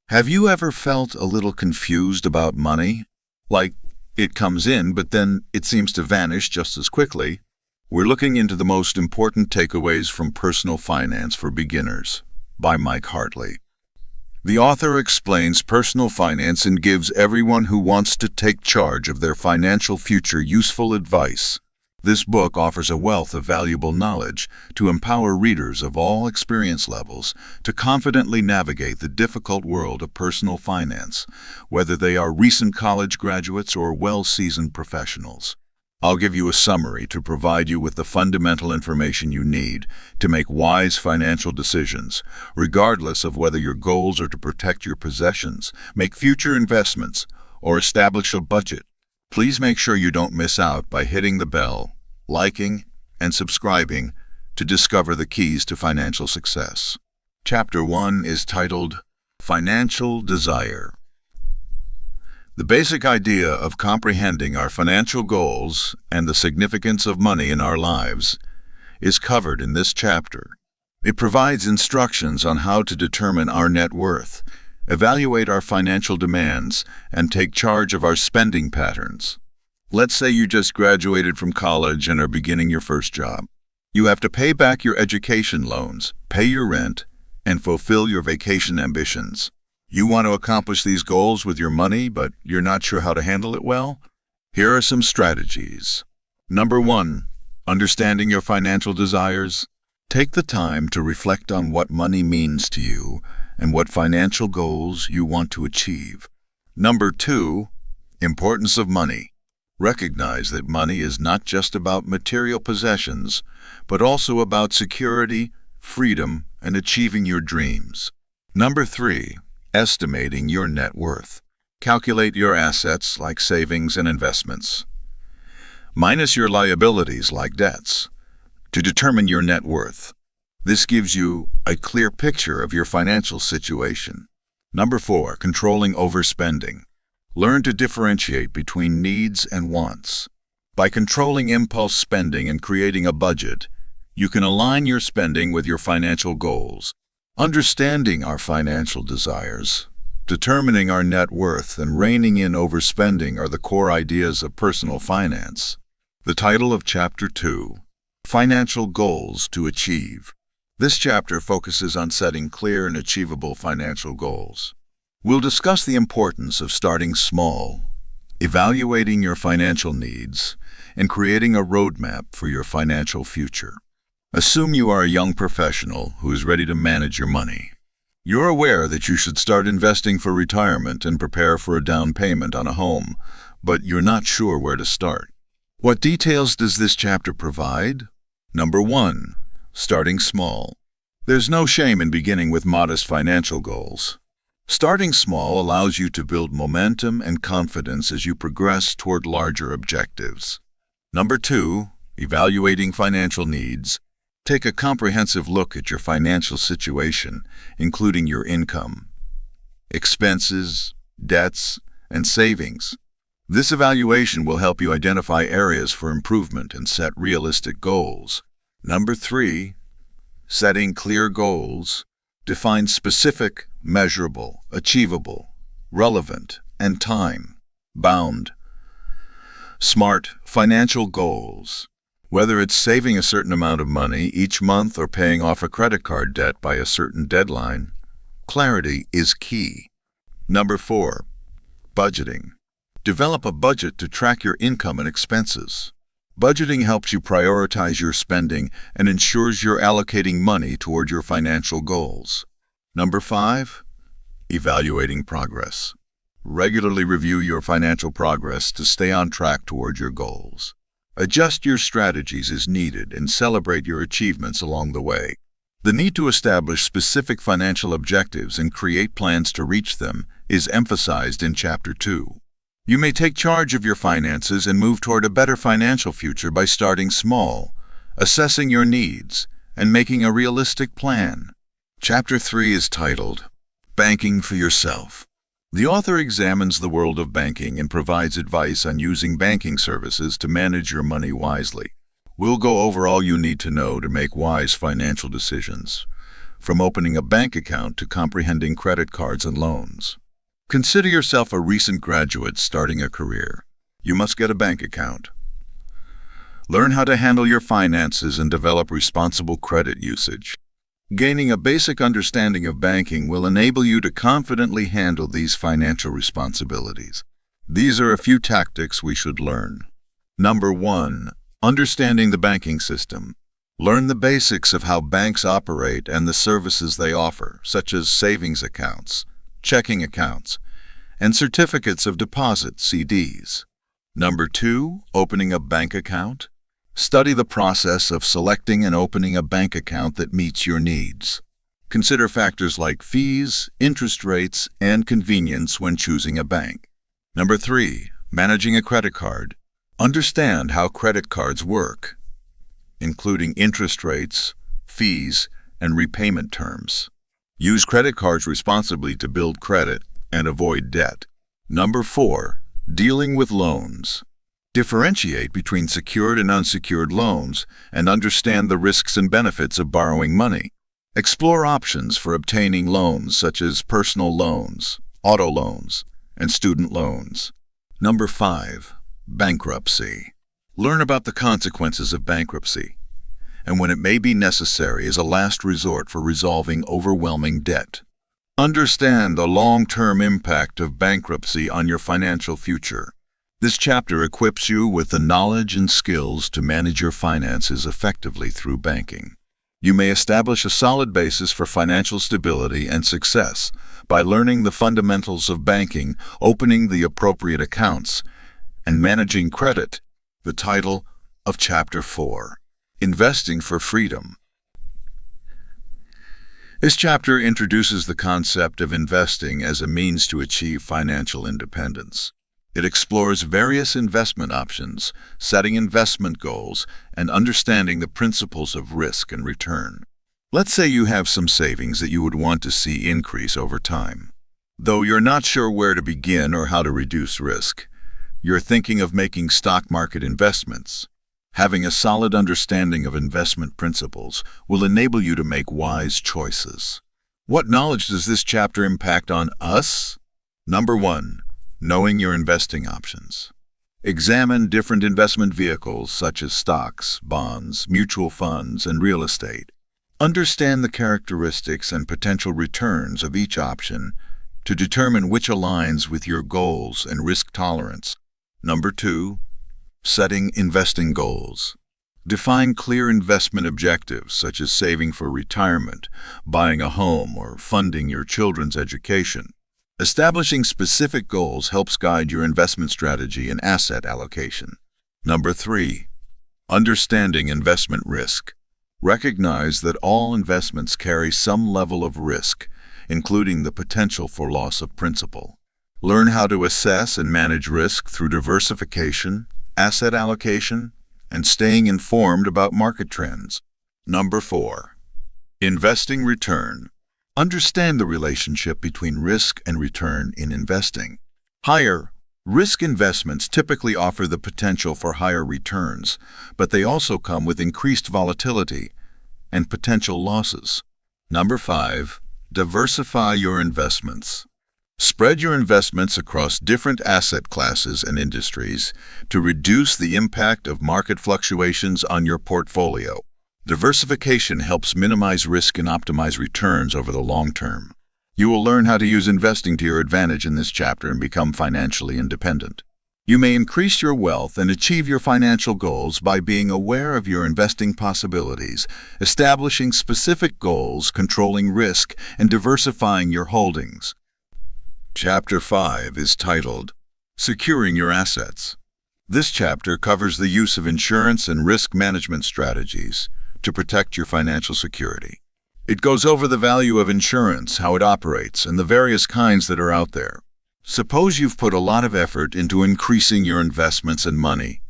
Have you ever felt a little confused about money? Like, it comes in, but then it seems to vanish just as quickly? We're looking into the most important takeaways from Personal Finance for Beginners by Mike Hartley. The author explains personal finance and gives everyone who wants to take charge of their financial future useful advice. This book offers a wealth of valuable knowledge to empower readers of all experience levels to confidently navigate the difficult world of personal finance, whether they are recent college graduates or well-seasoned professionals. I'll give you a summary to provide you with the fundamental information you need to make wise financial decisions, regardless of whether your goals are to protect your possessions, make future investments, or establish a budget. Please make sure you don't miss out by hitting the bell, liking, and subscribing to discover the keys to financial success. Chapter 1 is titled Financial Desire. The basic idea of comprehending our financial goals and the significance of money in our lives is covered in this chapter. It provides instructions on how to determine our net worth, evaluate our financial demands, and take charge of our spending patterns. Let's say you just graduated from college and are beginning your first job. You have to pay back your education loans, pay your rent, and fulfill your vacation ambitions. You want to accomplish these goals with your money, but you're not sure how to handle it well? Here are some strategies. Number 1, understanding your financial desires. Take the time to reflect on what money means to you and what financial goals you want to achieve. Number 2, importance of money. Recognize that money is not just about material possessions, but also about security, freedom, and achieving your dreams. Number 3, estimating your net worth. Calculate your assets like savings and investments, minus your liabilities like debts, to determine your net worth. This gives you a clear picture of your financial situation. Number 4, controlling overspending. Learn to differentiate between needs and wants. By controlling impulse spending and creating a budget, you can align your spending with your financial goals. Understanding our financial desires, determining our net worth, and reining in overspending are the core ideas of personal finance. The title of Chapter 2, Financial Goals to Achieve. This chapter focuses on setting clear and achievable financial goals. We'll discuss the importance of starting small, evaluating your financial needs, and creating a roadmap for your financial future. Assume you are a young professional who is ready to manage your money. You're aware that you should start investing for retirement and prepare for a down payment on a home, but you're not sure where to start. What details does this chapter provide? Number 1, starting small. There's no shame in beginning with modest financial goals. Starting small allows you to build momentum and confidence as you progress toward larger objectives. Number 2, evaluating financial needs. Take a comprehensive look at your financial situation, including your income, expenses, debts, and savings. This evaluation will help you identify areas for improvement and set realistic goals. Number 3, setting clear goals. Define specific, measurable, achievable, relevant, and time-bound, smart financial goals. Whether it's saving a certain amount of money each month or paying off a credit card debt by a certain deadline, clarity is key. Number 4, budgeting. Develop a budget to track your income and expenses. Budgeting helps you prioritize your spending and ensures you're allocating money toward your financial goals. Number 5, evaluating progress. Regularly review your financial progress to stay on track toward your goals. Adjust your strategies as needed and celebrate your achievements along the way. The need to establish specific financial objectives and create plans to reach them is emphasized in Chapter 2. You may take charge of your finances and move toward a better financial future by starting small, assessing your needs, and making a realistic plan. Chapter 3 is titled, Banking for Yourself. The author examines the world of banking and provides advice on using banking services to manage your money wisely. We'll go over all you need to know to make wise financial decisions. from opening a bank account to comprehending credit cards and loans. Consider yourself a recent graduate starting a career. You must get a bank account. Learn how to handle your finances and develop responsible credit usage. Gaining a basic understanding of banking will enable you to confidently handle these financial responsibilities. These are a few tactics we should learn. Number 1. Understanding the banking system. Learn the basics of how banks operate and the services they offer, such as savings accounts, checking accounts, and certificates of deposit, CDs. Number 2. Opening a bank account. Study the process of selecting and opening a bank account that meets your needs. Consider factors like fees, interest rates, and convenience when choosing a bank. Number 3. Managing a credit card. Understand how credit cards work, including interest rates, fees, and repayment terms. Use credit cards responsibly to build credit and avoid debt. Number 4. Dealing with loans. Differentiate between secured and unsecured loans and understand the risks and benefits of borrowing money. Explore options for obtaining loans such as personal loans, auto loans, and student loans. Number 5. Bankruptcy. Learn about the consequences of bankruptcy and when it may be necessary as a last resort for resolving overwhelming debt. Understand the long-term impact of bankruptcy on your financial future. This chapter equips you with the knowledge and skills to manage your finances effectively through banking. You may establish a solid basis for financial stability and success by learning the fundamentals of banking, opening the appropriate accounts, and managing credit. The title of Chapter 4, Investing for Freedom. This chapter introduces the concept of investing as a means to achieve financial independence. It explores various investment options, setting investment goals, and understanding the principles of risk and return. Let's say you have some savings that you would want to see increase over time. Though you're not sure where to begin or how to reduce risk, you're thinking of making stock market investments. Having a solid understanding of investment principles will enable you to make wise choices. What knowledge does this chapter impact on us? Number 1. Knowing your investing options. Examine different investment vehicles such as stocks, bonds, mutual funds, and real estate. Understand the characteristics and potential returns of each option to determine which aligns with your goals and risk tolerance. Number 2. Setting investing goals. Define clear investment objectives such as saving for retirement, buying a home, or funding your children's education. Establishing specific goals helps guide your investment strategy and asset allocation. Number 3. Understanding investment risk. Recognize that all investments carry some level of risk, including the potential for loss of principal. Learn how to assess and manage risk through diversification, asset allocation, and staying informed about market trends. Number 4. Investing return. Understand the relationship between risk and return in investing. Higher risk investments typically offer the potential for higher returns, but they also come with increased volatility and potential losses. Number 5. Diversify your investments. Spread your investments across different asset classes and industries to reduce the impact of market fluctuations on your portfolio. Diversification helps minimize risk and optimize returns over the long term. You will learn how to use investing to your advantage in this chapter and become financially independent. You may increase your wealth and achieve your financial goals by being aware of your investing possibilities, establishing specific goals, controlling risk, and diversifying your holdings. Chapter 5 is titled, Securing Your Assets. This chapter covers the use of insurance and risk management strategies to protect your financial security. It goes over the value of insurance, how it operates, and the various kinds that are out there. Suppose you've put a lot of effort into increasing your investments and money,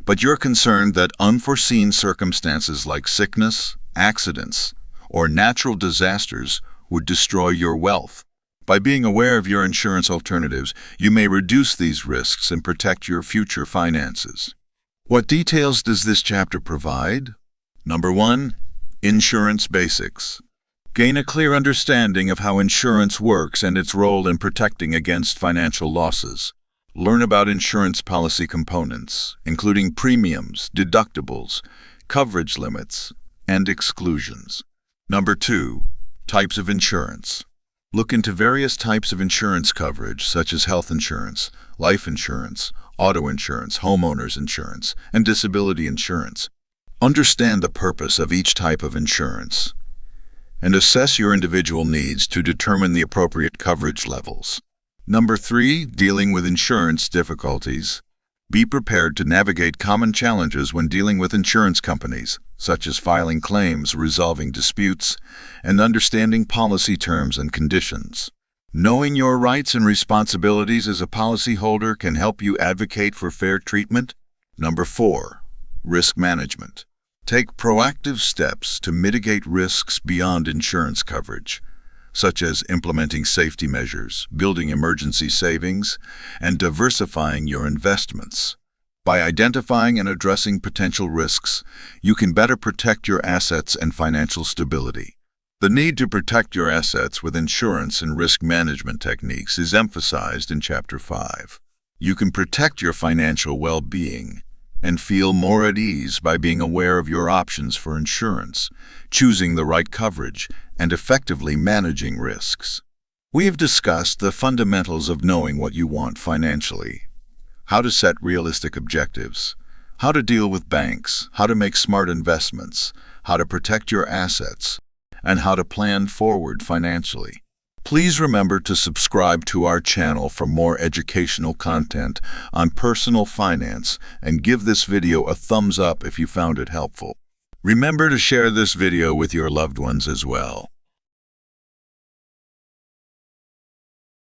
but you're concerned that unforeseen circumstances like sickness, accidents, or natural disasters would destroy your wealth. By being aware of your insurance alternatives, you may reduce these risks and protect your future finances. What details does this chapter provide? Number 1. Insurance basics. Gain a clear understanding of how insurance works and its role in protecting against financial losses. Learn about insurance policy components, including premiums, deductibles, coverage limits, and exclusions. Number 2. Types of insurance. Look into various types of insurance coverage, such as health insurance, life insurance, auto insurance, homeowners insurance, and disability insurance. Understand the purpose of each type of insurance and assess your individual needs to determine the appropriate coverage levels. Number 3. Dealing with insurance difficulties. Be prepared to navigate common challenges when dealing with insurance companies, such as filing claims, resolving disputes, and understanding policy terms and conditions. Knowing your rights and responsibilities as a policyholder can help you advocate for fair treatment. Number 4. Risk management. Take proactive steps to mitigate risks beyond insurance coverage, such as implementing safety measures, building emergency savings, and diversifying your investments. By identifying and addressing potential risks, you can better protect your assets and financial stability. The need to protect your assets with insurance and risk management techniques is emphasized in Chapter 5. You can protect your financial well-being and feel more at ease by being aware of your options for insurance, choosing the right coverage, and effectively managing risks. We have discussed the fundamentals of knowing what you want financially, how to set realistic objectives, how to deal with banks, how to make smart investments, how to protect your assets, and how to plan forward financially. Please remember to subscribe to our channel for more educational content on personal finance and give this video a thumbs up if you found it helpful. Remember to share this video with your loved ones as well.